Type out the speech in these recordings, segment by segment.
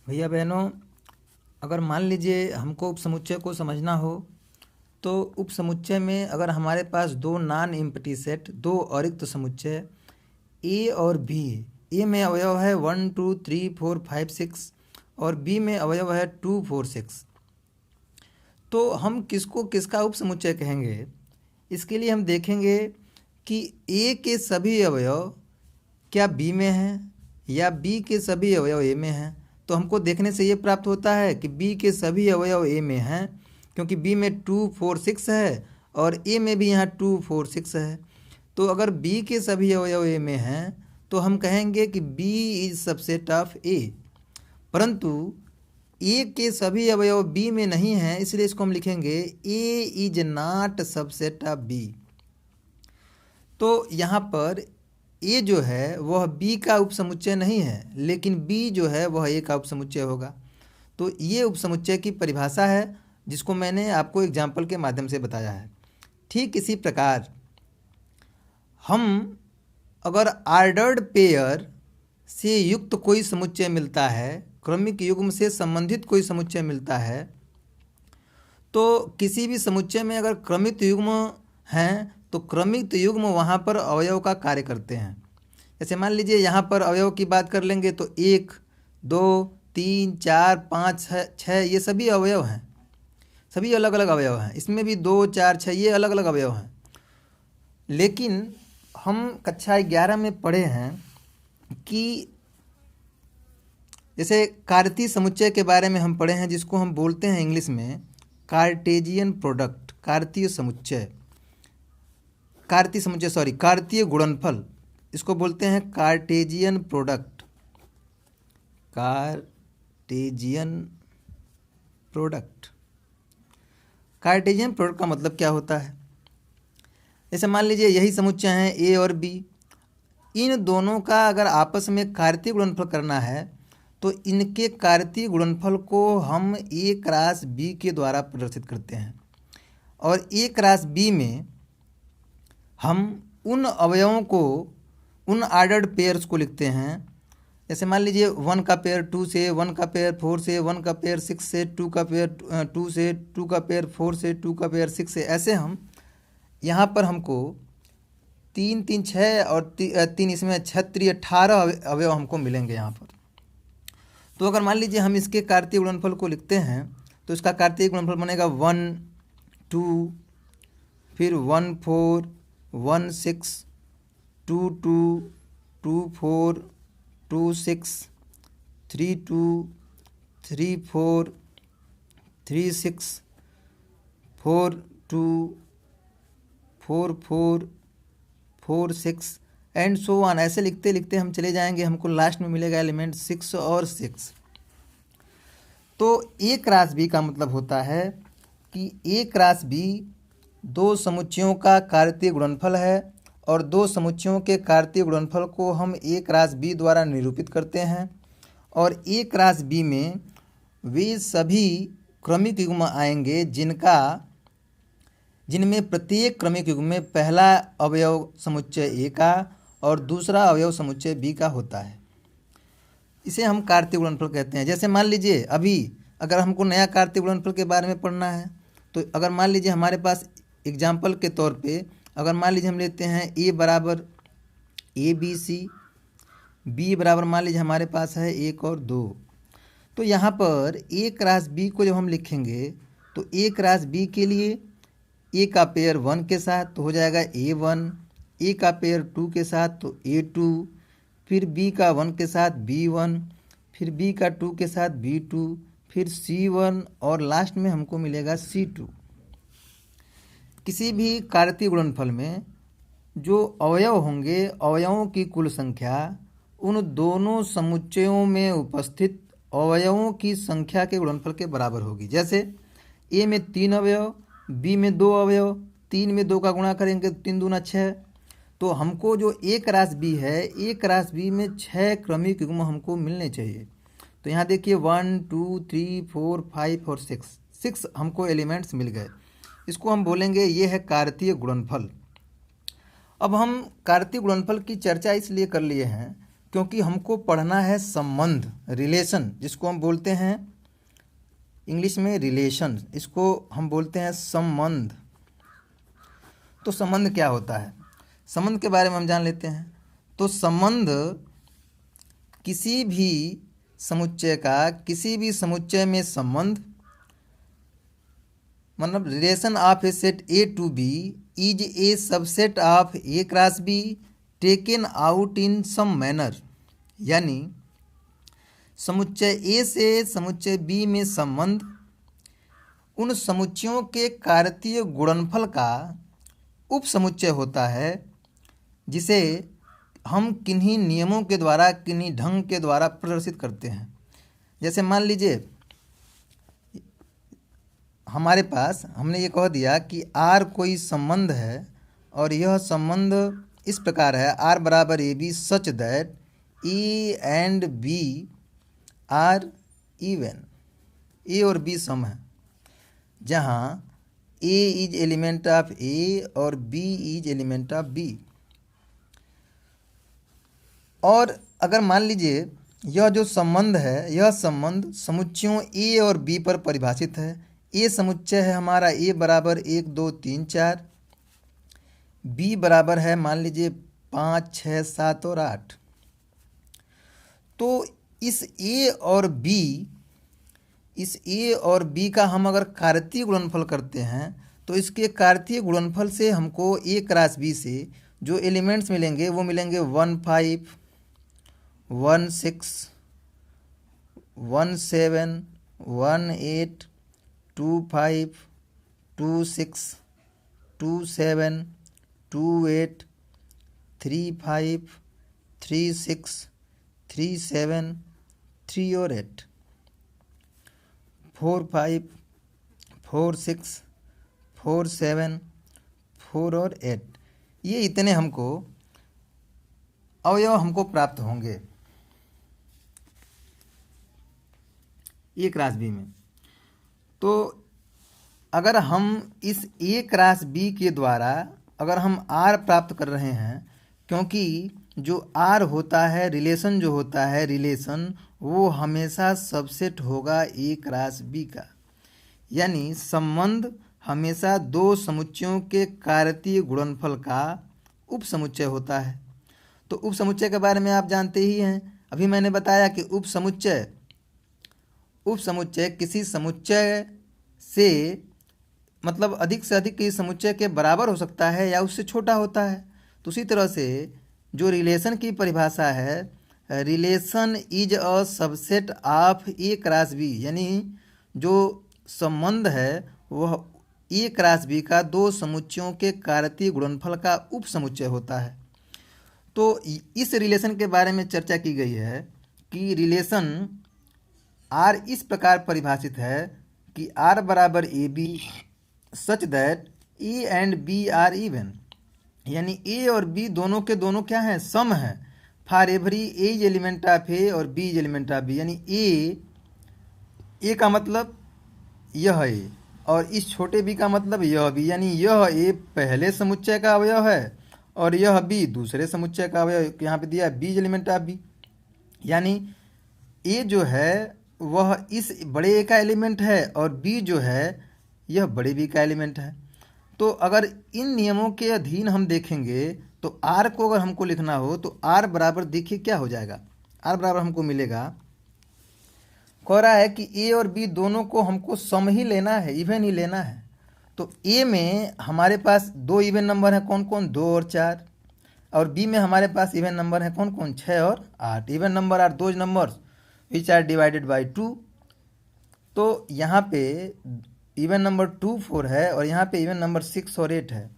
भैया बहनों, अगर मान लीजिए हमको उपसमुच्चय को समझना हो तो उपसमुच्चय में अगर हमारे पास दो नॉन एम्प्टी सेट, दो अरिक्त समुच्चय ए और बी, ए में अवयव है 1 2 3 4 5 6 और बी में अवयव है 2 4 6, तो हम किसको किसका उपसमुच्चय कहेंगे? इसके लिए हम देखेंगे कि ए के सभी अवयव क्या बी में हैं या बी के सभी अवयव ए में हैं। तो हमको देखने से ये प्राप्त होता है कि बी के सभी अवयव ए में हैं, क्योंकि बी में 2 4 6 है और ए में भी यहाँ 2 4 6 है। तो अगर बी के सभी अवयव ए में हैं तो हम कहेंगे कि बी इज सबसेट ऑफ ए। परंतु ए के सभी अवयव बी में नहीं हैं, इसलिए इसको हम लिखेंगे A is not subset of B. तो यहाँ पर ए जो है वह बी का उपसमुच्चय नहीं है, लेकिन बी जो है वह ए का उपसमुच्चय होगा। तो ये उपसमुच्चय की परिभाषा है जिसको मैंने आपको एग्जाम्पल के माध्यम से बताया है। ठीक इसी प्रकार हम अगर आर्डर्ड पेयर से युक्त कोई समुच्चय मिलता है, क्रमिक युग्म से संबंधित कोई समुच्चय मिलता है, तो किसी भी समुच्चय में अगर क्रमिक युग्म हैं तो क्रमिक युग्म वहाँ पर अवयव का कार्य करते हैं। जैसे मान लीजिए यहाँ पर अवयव की बात कर लेंगे तो 1 2 3 4 5 6 ये सभी अवयव हैं, सभी अलग अलग अवयव हैं। इसमें भी 2 4 6 ये अलग अलग अवयव हैं। लेकिन हम कक्षा 11 में पढ़े हैं कि जैसे कार्तीय समुच्चय के बारे में हम पढ़े हैं, जिसको हम बोलते हैं इंग्लिश में कार्टेजियन प्रोडक्ट, कार्तीय समुच्चय, कार्तीय गुणनफल, इसको बोलते हैं कार्टेजियन प्रोडक्ट। कार्टेजियन प्रोडक्ट का मतलब क्या होता है? जैसे मान लीजिए यही समुच्चय हैं ए और बी, इन दोनों का अगर आपस में कार्तीय गुणनफल करना है तो इनके कार्तीय गुणनफल को हम ए क्रॉस बी के द्वारा प्रदर्शित करते हैं। और ए क्रॉस बी में हम उन अवयवों को, उन आर्डर्ड पेयर्स को लिखते हैं। जैसे मान लीजिए 1 का पेयर 2 से, 1 का पेयर 4 से, 1 का पेयर 6 से, 2 का पेयर 2 से, 2 का पेयर 4 से, 2 का पेयर 6 से, ऐसे हम यहाँ पर हमको 3 3 6 और 3 इसमें 6 18 अवयव हमको मिलेंगे यहाँ पर। तो अगर मान लीजिए हम इसके कार्तीय गुणनफल को लिखते हैं तो इसका कार्तीय गुणनफल बनेगा 1 2, फिर 1 4 1 6 2 2 2 4 2 6 3 2 3 4 3 6 4 2 4 4 4 6 एंड सो ऑन। ऐसे लिखते लिखते हम चले जाएंगे, हमको लास्ट में मिलेगा एलिमेंट 6 और 6। तो ए क्रॉस बी का मतलब होता है कि ए क्रॉस बी दो समुच्चयों का कार्तीय गुणनफल है और दो समुच्चयों के कार्तीय गुणनफल को हम ए क्रॉस बी द्वारा निरूपित करते हैं। और ए क्रॉस बी में वे सभी क्रमिक युग्म आएंगे जिनमें प्रत्येक क्रमिक युग्म में पहला अवयव समुच्चय ए का और दूसरा अवयव समुच्चय बी का होता है। इसे हम कार्तीय गुणनफल कहते हैं। जैसे मान लीजिए अभी अगर हमको नया कार्तीय गुणनफल के बारे में पढ़ना है तो अगर मान लीजिए हमारे पास एग्जाम्पल के तौर पे अगर मान लीजिए हम लेते हैं ए बराबर ABC, बी बराबर मान लीजिए हमारे पास है 1 और 2, तो यहाँ पर ए क्रॉस बी को जब हम लिखेंगे तो ए क्रॉस बी के लिए ए का पेयर 1 के साथ तो हो जाएगा A1, ए का पेयर 2 के साथ तो A2, फिर बी का 1 के साथ B1, फिर बी का 2 के साथ B2, फिर C1 और लास्ट में हमको मिलेगा C2। किसी भी कार्तीय गुणनफल में जो अवयव होंगे, अवयवों की कुल संख्या उन दोनों समुच्चयों में उपस्थित अवयवों की संख्या के गुणनफल के बराबर होगी। जैसे ए में 3 अवयव, बी में 2 अवयव, 3 में 2 का गुणा करेंगे तो 3 दूना 6। तो हमको जो ए क्रॉस बी है, ए क्रॉस बी में 6 क्रमिक युग्म हमको मिलने चाहिए। तो यहाँ देखिए 1 2 3 4 5 और 6 हमको एलिमेंट्स मिल गए। इसको हम बोलेंगे ये है कार्तीय गुणनफल। अब हम कार्तीय गुणनफल की चर्चा इसलिए कर लिए हैं क्योंकि हमको पढ़ना है संबंध, रिलेशन, जिसको हम बोलते हैं इंग्लिश में रिलेशन, इसको हम बोलते हैं संबंध। तो संबंध क्या होता है, संबंध के बारे में हम जान लेते हैं। तो संबंध किसी भी समुच्चय का, किसी भी समुच्चय में संबंध, मतलब relation of A set A to B is a subset of A cross B taken out in some manner. यानी समुच्चय ए से समुच्चय बी में संबंध उन समुच्चयों के कार्तीय गुणनफल का उपसमुच्चय होता है, जिसे हम किन्हीं नियमों के द्वारा, किन्हीं ढंग के द्वारा प्रदर्शित करते हैं। जैसे मान लीजिए हमारे पास हमने ये कह दिया कि आर कोई संबंध है, और यह संबंध इस प्रकार है, आर बराबर A B such that A and B are even, A और बी सम है, जहाँ A is element of A और B is element of B. और अगर मान लीजिए यह जो संबंध है, यह संबंध समुच्चयों ए और बी पर परिभाषित है। ए समुच्चय है हमारा ए बराबर 1 2 3 4, बी बराबर है मान लीजिए 5 6 7 और 8। तो इस ए और बी का हम अगर कार्तीय गुणनफल करते हैं, तो इसके कार्तीय गुणनफल से हमको ए क्रॉस बी से जो एलिमेंट्स मिलेंगे वो मिलेंगे 1 5 1 6 1 7 1 8 2 5 2 6 2 7 2 8 3 5 3 6 3 7 3 और 8 4 5 4 6 4 7 4 और 8, ये इतने हमको अवयव हमको प्राप्त होंगे ए क्रॉस बी में। तो अगर हम इस ए क्रॉस बी के द्वारा अगर हम आर प्राप्त कर रहे हैं, क्योंकि जो आर होता है, रिलेशन जो होता है, रिलेशन वो हमेशा सबसेट होगा ए क्रॉस बी का। यानी संबंध हमेशा दो समुच्चयों के कार्तीय गुणनफल का उपसमुच्चय होता है। तो उपसमुच्चय के बारे में आप जानते ही हैं, अभी मैंने बताया कि उपसमुच्चय किसी समुच्चय से मतलब अधिक से अधिक किसी समुच्चय के बराबर हो सकता है या उससे छोटा होता है। तो उसी तरह से जो रिलेशन की परिभाषा है, relation is a subset of A cross B, यानी जो संबंध है वह ए क्रॉस बी का दो समुच्चयों के कार्तीय गुणनफल का उपसमुच्चय होता है। तो इस रिलेशन के बारे में चर्चा की गई है कि रिलेशन आर इस प्रकार परिभाषित है कि आर बराबर A B such that A and B are even, यानी ए और बी दोनों के दोनों क्या हैं, सम है। For every A is element of A और B is element of B, यानी ए का मतलब यह ए और इस छोटे बी का मतलब यह बी, यानी यह ए पहले समुच्चय का अवयव है और यह बी दूसरे समुच्चय का अवयव, यहाँ पे दिया B is element of B. यानी ए जो है वह इस बड़े ए का एलिमेंट है और बी जो है यह बड़े बी का एलिमेंट है। तो अगर इन नियमों के अधीन हम देखेंगे तो आर को अगर हमको लिखना हो तो आर बराबर देखिए क्या हो जाएगा। आर बराबर हमको मिलेगा, कह रहा है कि ए और बी दोनों को हमको सम ही लेना है, इवन ही लेना है। तो ए में हमारे पास दो इवन नंबर हैं, कौन कौन, 2 और 4, और बी में हमारे पास इवन नंबर हैं कौन कौन, 6 और 8। Even number are those numbers which are divided by 2। तो यहाँ पे इवन नंबर 2 4 है और यहाँ पे इवन नंबर 6 और 8 है।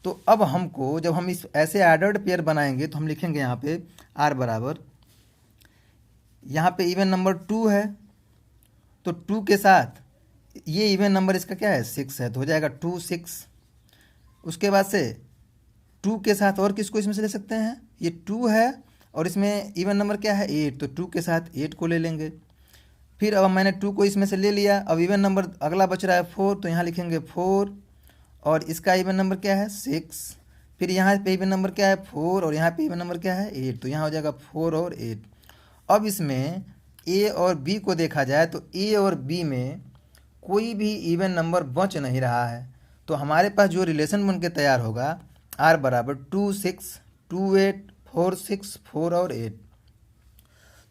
तो अब हमको जब हम इस ऐसे ऑर्डर्ड पेयर बनाएंगे तो हम लिखेंगे यहाँ पे आर बराबर, यहाँ पे इवन नंबर 2 है तो 2 के साथ ये इवन नंबर इसका क्या है, 6 है, तो हो जाएगा 2 6। उसके बाद से 2 के साथ और किसको इसमें से ले सकते हैं, ये 2 है और इसमें इवन नंबर क्या है 8, तो 2 के साथ 8 को ले लेंगे। फिर अब मैंने 2 को इसमें से ले लिया, अब इवन नंबर अगला बच रहा है 4, तो यहाँ लिखेंगे 4 और इसका इवन नंबर क्या है 6, फिर यहाँ पे इवन नंबर क्या है 4 और यहाँ पे इवन नंबर क्या है 8, तो यहाँ हो जाएगा 4 और 8। अब इसमें ए और बी को देखा जाए तो ए और बी में कोई भी इवन नंबर बच नहीं रहा है, तो हमारे पास जो रिलेशन बन के तैयार होगा आर बराबर 2 6 2 8 4 6 4 और 8।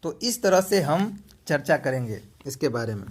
तो इस तरह से हम चर्चा करेंगे इसके बारे में।